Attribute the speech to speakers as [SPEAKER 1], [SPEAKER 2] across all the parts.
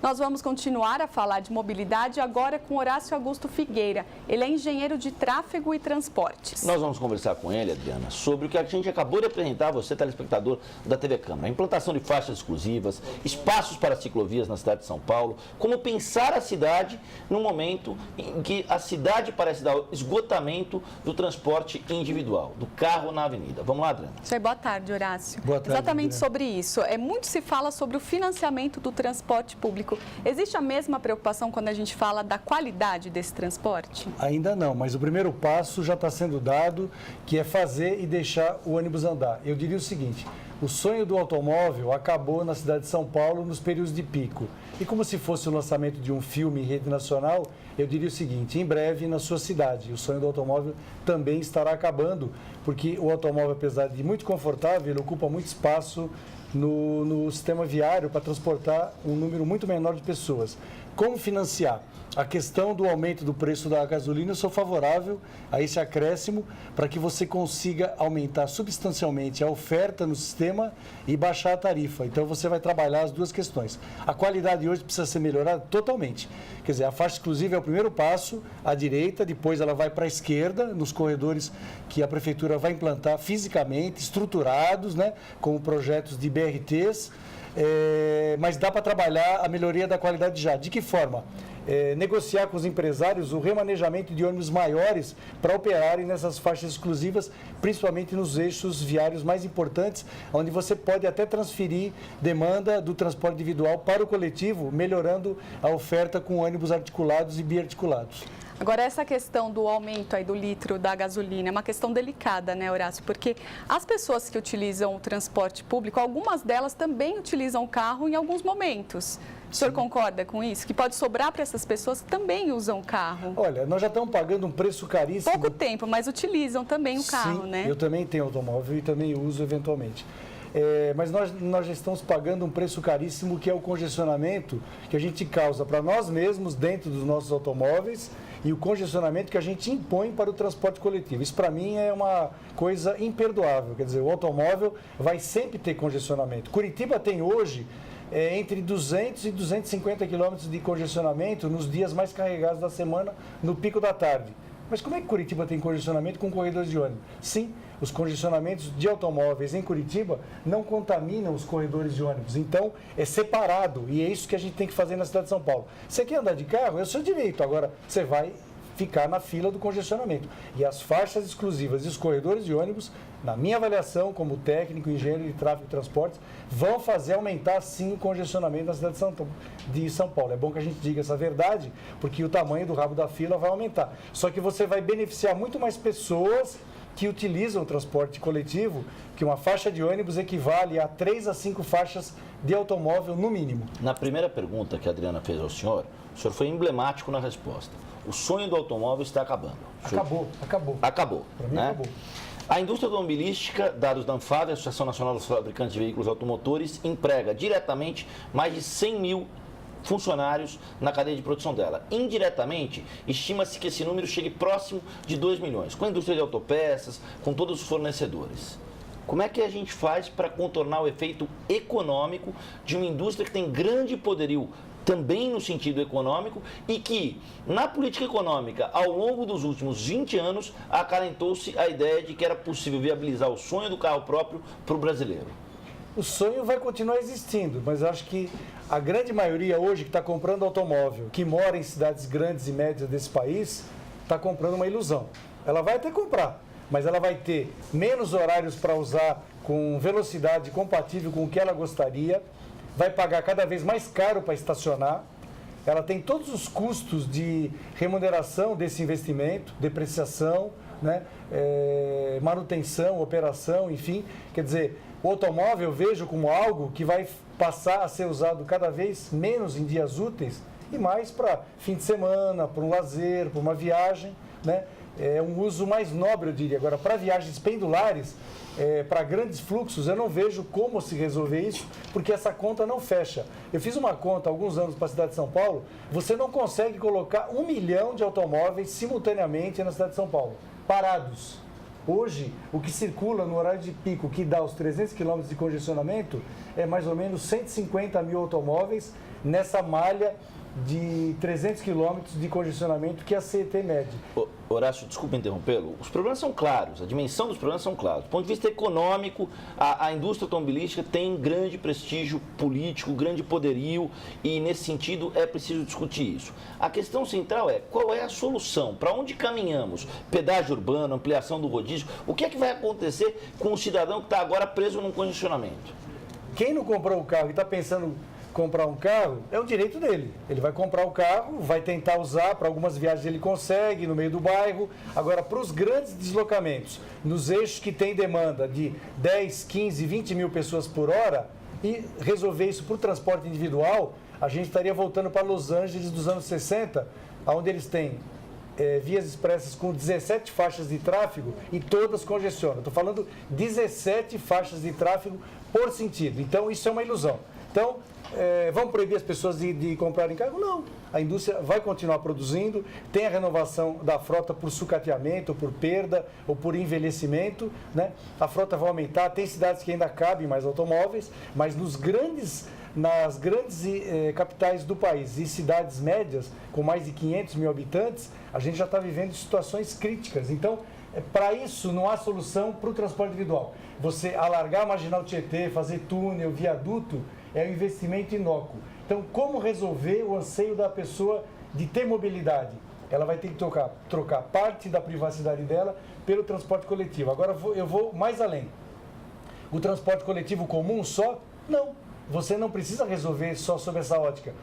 [SPEAKER 1] Nós vamos continuar a falar de mobilidade agora com Horácio Augusto Figueira. Ele é engenheiro de tráfego e transportes.
[SPEAKER 2] Nós vamos conversar com ele, Adriana, sobre o que a gente acabou de apresentar a você, telespectador da TV Câmara. A implantação de faixas exclusivas, espaços para ciclovias na cidade de São Paulo, como pensar a cidade num momento em que a cidade parece dar esgotamento do transporte individual, do carro na avenida. Vamos lá, Adriana?
[SPEAKER 1] Isso aí, boa tarde, Horácio.
[SPEAKER 3] Boa tarde,
[SPEAKER 1] Exatamente
[SPEAKER 3] Adriana.
[SPEAKER 1] sobre isso. Muito se fala sobre o financiamento do transporte público. Existe a mesma preocupação quando a gente fala da qualidade desse transporte?
[SPEAKER 3] Ainda não, mas o primeiro passo já está sendo dado, que é fazer e deixar o ônibus andar. Eu diria o seguinte, o sonho do automóvel acabou na cidade de São Paulo nos períodos de pico. E como se fosse o lançamento de um filme em rede nacional, eu diria o seguinte, em breve na sua cidade, o sonho do automóvel também estará acabando, porque o automóvel, apesar de muito confortável, ele ocupa muito espaço no sistema viário para transportar um número muito menor de pessoas. Como financiar? A questão do aumento do preço da gasolina, eu sou favorável a esse acréscimo para que você consiga aumentar substancialmente a oferta no sistema e baixar a tarifa. Então, você vai trabalhar as duas questões. A qualidade hoje precisa ser melhorada totalmente. Quer dizer, a faixa exclusiva é o primeiro passo, à direita, depois ela vai para a esquerda, nos corredores que a Prefeitura vai implantar fisicamente, estruturados, né, como projetos de BRTs, mas dá para trabalhar a melhoria da qualidade já. De que forma? Negociar com os empresários o remanejamento de ônibus maiores para operarem nessas faixas exclusivas, principalmente nos eixos viários mais importantes, onde você pode até transferir demanda do transporte individual para o coletivo, melhorando a oferta com ônibus articulados e biarticulados.
[SPEAKER 1] Agora, essa questão do aumento aí do litro da gasolina é uma questão delicada, né, Horácio? Porque as pessoas que utilizam o transporte público, algumas delas também utilizam o carro em alguns momentos. O senhor concorda com isso? Que pode sobrar para essas pessoas que também usam o carro?
[SPEAKER 3] Olha, nós já estamos pagando um preço caríssimo.
[SPEAKER 1] Pouco tempo, mas utilizam também o carro,
[SPEAKER 3] Sim,
[SPEAKER 1] né?
[SPEAKER 3] eu também tenho automóvel e também uso eventualmente. Mas nós já estamos pagando um preço caríssimo, que é o congestionamento que a gente causa para nós mesmos dentro dos nossos automóveis e o congestionamento que a gente impõe para o transporte coletivo. Isso, para mim, é uma coisa imperdoável. Quer dizer, o automóvel vai sempre ter congestionamento. Curitiba tem hoje entre 200 e 250 quilômetros de congestionamento nos dias mais carregados da semana, no pico da tarde. Mas como é que Curitiba tem congestionamento com corredores de ônibus? Sim, os congestionamentos de automóveis em Curitiba não contaminam os corredores de ônibus. Então, é separado e é isso que a gente tem que fazer na cidade de São Paulo. Você quer andar de carro? É o seu direito. Agora, você vai ficar na fila do congestionamento. E as faixas exclusivas e os corredores de ônibus, na minha avaliação, como técnico, engenheiro de tráfego e transportes, vão fazer aumentar, sim, o congestionamento na cidade de São Paulo. É bom que a gente diga essa verdade, porque o tamanho do rabo da fila vai aumentar. Só que você vai beneficiar muito mais pessoas que utilizam o transporte coletivo, que uma faixa de ônibus equivale a 3 a 5 faixas de automóvel, no mínimo.
[SPEAKER 2] Na primeira pergunta que a Adriana fez ao senhor, o senhor foi emblemático na resposta. O sonho do automóvel está acabando. Acabou.
[SPEAKER 3] Para mim,
[SPEAKER 2] né?
[SPEAKER 3] acabou.
[SPEAKER 2] A indústria automobilística, dados da ANFAVEA, Associação Nacional dos Fabricantes de Veículos Automotores, emprega diretamente mais de 100 mil funcionários na cadeia de produção dela. Indiretamente, estima-se que esse número chegue próximo de 2 milhões, com a indústria de autopeças, com todos os fornecedores. Como é que a gente faz para contornar o efeito econômico de uma indústria que tem grande poderio também no sentido econômico e que, na política econômica, ao longo dos últimos 20 anos, acalentou-se a ideia de que era possível viabilizar o sonho do carro próprio para o brasileiro?
[SPEAKER 3] O sonho vai continuar existindo, mas acho que a grande maioria hoje que está comprando automóvel, que mora em cidades grandes e médias desse país, está comprando uma ilusão. Ela vai até comprar, mas ela vai ter menos horários para usar com velocidade compatível com o que ela gostaria, vai pagar cada vez mais caro para estacionar, ela tem todos os custos de remuneração desse investimento, depreciação, né, manutenção, operação, enfim. Quer dizer, o automóvel eu vejo como algo que vai passar a ser usado cada vez menos em dias úteis e mais para fim de semana, para um lazer, para uma viagem, né? É um uso mais nobre, eu diria. Agora, para viagens pendulares, para grandes fluxos, eu não vejo como se resolver isso, porque essa conta não fecha. Eu fiz uma conta há alguns anos para a cidade de São Paulo, você não consegue colocar 1 milhão de automóveis simultaneamente na cidade de São Paulo, parados. Hoje, o que circula no horário de pico, que dá os 300 quilômetros de congestionamento, é mais ou menos 150 mil automóveis nessa malha de 300 quilômetros de congestionamento que a CET mede.
[SPEAKER 2] Horácio, desculpa interrompê-lo, os problemas são claros, a dimensão dos problemas são claros. Do ponto de vista econômico, a indústria automobilística tem grande prestígio político, grande poderio e, nesse sentido, é preciso discutir isso. A questão central é qual é a solução, para onde caminhamos? Pedágio urbano, ampliação do rodízio, o que é que vai acontecer com o cidadão que está agora preso num congestionamento?
[SPEAKER 3] Quem não comprou o carro e está pensando comprar um carro, é o direito dele. Ele vai comprar o carro, vai tentar usar, para algumas viagens ele consegue, no meio do bairro. Agora, para os grandes deslocamentos, nos eixos que tem demanda de 10, 15, 20 mil pessoas por hora, e resolver isso para o transporte individual, a gente estaria voltando para Los Angeles dos anos 60, onde eles têm vias expressas com 17 faixas de tráfego e todas congestionam. Estou falando 17 faixas de tráfego por sentido. Então, isso é uma ilusão. Então, vamos proibir as pessoas de comprarem carro? Não. A indústria vai continuar produzindo, tem a renovação da frota por sucateamento, ou por perda, ou por envelhecimento, né? A frota vai aumentar, tem cidades que ainda cabem mais automóveis, mas nas grandes capitais do país e cidades médias, com mais de 500 mil habitantes, a gente já está vivendo situações críticas. Então, para isso, não há solução para o transporte individual. Você alargar a Marginal Tietê, fazer túnel, viaduto, é um investimento inócuo. Então, como resolver o anseio da pessoa de ter mobilidade? Ela vai ter que trocar parte da privacidade dela pelo transporte coletivo. Agora, eu vou mais além. O transporte coletivo comum só? Não. Você não precisa resolver só sob essa ótica.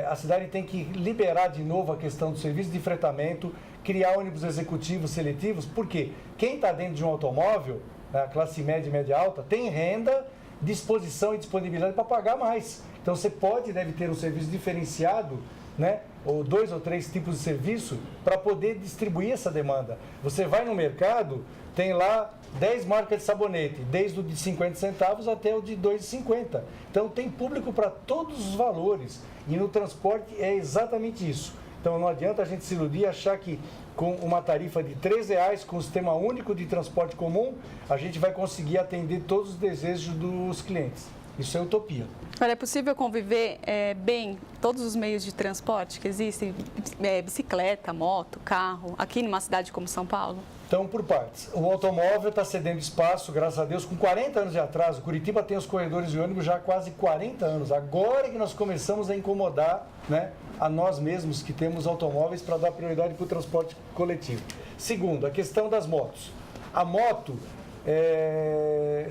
[SPEAKER 3] A cidade tem que liberar de novo a questão do serviço de fretamento, criar ônibus executivos seletivos, porque quem está dentro de um automóvel, a classe média e média alta, tem renda, disposição e disponibilidade para pagar mais. Então você deve ter um serviço diferenciado, né? Ou 2 ou 3 tipos de serviço para poder distribuir essa demanda. Você vai no mercado, tem lá 10 marcas de sabonete, desde o de 50 centavos até o de 2,50. Então tem público para todos os valores e no transporte é exatamente isso. Então não adianta a gente se iludir e achar que com uma tarifa de R$3, com o sistema único de transporte comum, a gente vai conseguir atender todos os desejos dos clientes. Isso é utopia.
[SPEAKER 1] Olha, é possível conviver bem todos os meios de transporte que existem, bicicleta, moto, carro, aqui numa cidade como São Paulo?
[SPEAKER 3] Então, por partes. O automóvel está cedendo espaço, graças a Deus, com 40 anos de atraso. Curitiba tem os corredores de ônibus já há quase 40 anos. Agora que nós começamos a incomodar, né, a nós mesmos que temos automóveis para dar prioridade para o transporte coletivo. Segundo, a questão das motos. A moto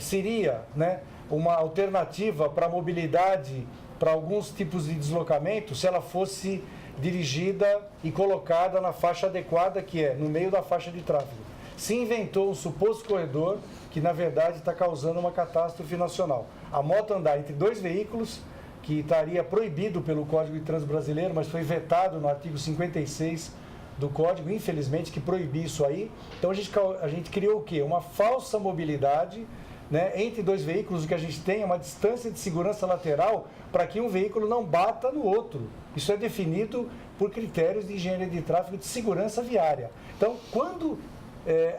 [SPEAKER 3] seria, né, uma alternativa para a mobilidade, para alguns tipos de deslocamento, se ela fosse dirigida e colocada na faixa adequada, que é no meio da faixa de tráfego. Se inventou um suposto corredor que, na verdade, está causando uma catástrofe nacional. A moto andar entre 2 veículos, que estaria proibido pelo Código de Trânsito Brasileiro, mas foi vetado no artigo 56 do Código, infelizmente, que proibia isso aí. Então, a gente criou o quê? Uma falsa mobilidade, né, entre 2 veículos, o que a gente tem é uma distância de segurança lateral para que um veículo não bata no outro. Isso é definido por critérios de engenharia de tráfego de segurança viária. Então, quando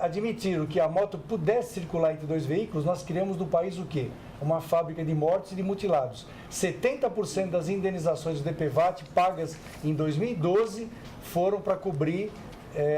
[SPEAKER 3] admitiram que a moto pudesse circular entre 2 veículos, nós criamos no país o quê? Uma fábrica de mortes e de mutilados. 70% das indenizações do DPVAT pagas em 2012 foram para cobrir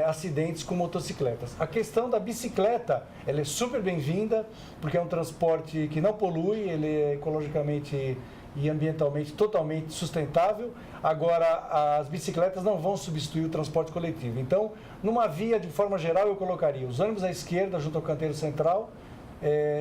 [SPEAKER 3] acidentes com motocicletas. A questão da bicicleta, ela é super bem-vinda, porque é um transporte que não polui, ele é ecologicamente e ambientalmente totalmente sustentável. Agora, as bicicletas não vão substituir o transporte coletivo. Então, numa via, de forma geral, eu colocaria os ônibus à esquerda, junto ao canteiro central,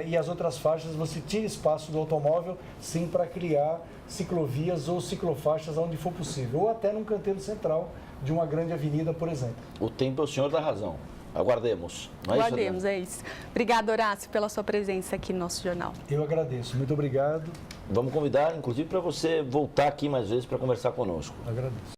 [SPEAKER 3] e as outras faixas, você tira espaço do automóvel, sim, para criar ciclovias ou ciclofaixas onde for possível, ou até num canteiro central de uma grande avenida, por exemplo.
[SPEAKER 2] O tempo é o senhor da razão. Aguardemos.
[SPEAKER 1] Aguardemos, é isso. Obrigada, Horácio, pela sua presença aqui no nosso jornal.
[SPEAKER 3] Eu agradeço. Muito obrigado.
[SPEAKER 2] Vamos convidar, inclusive, para você voltar aqui mais vezes para conversar conosco.
[SPEAKER 3] Agradeço.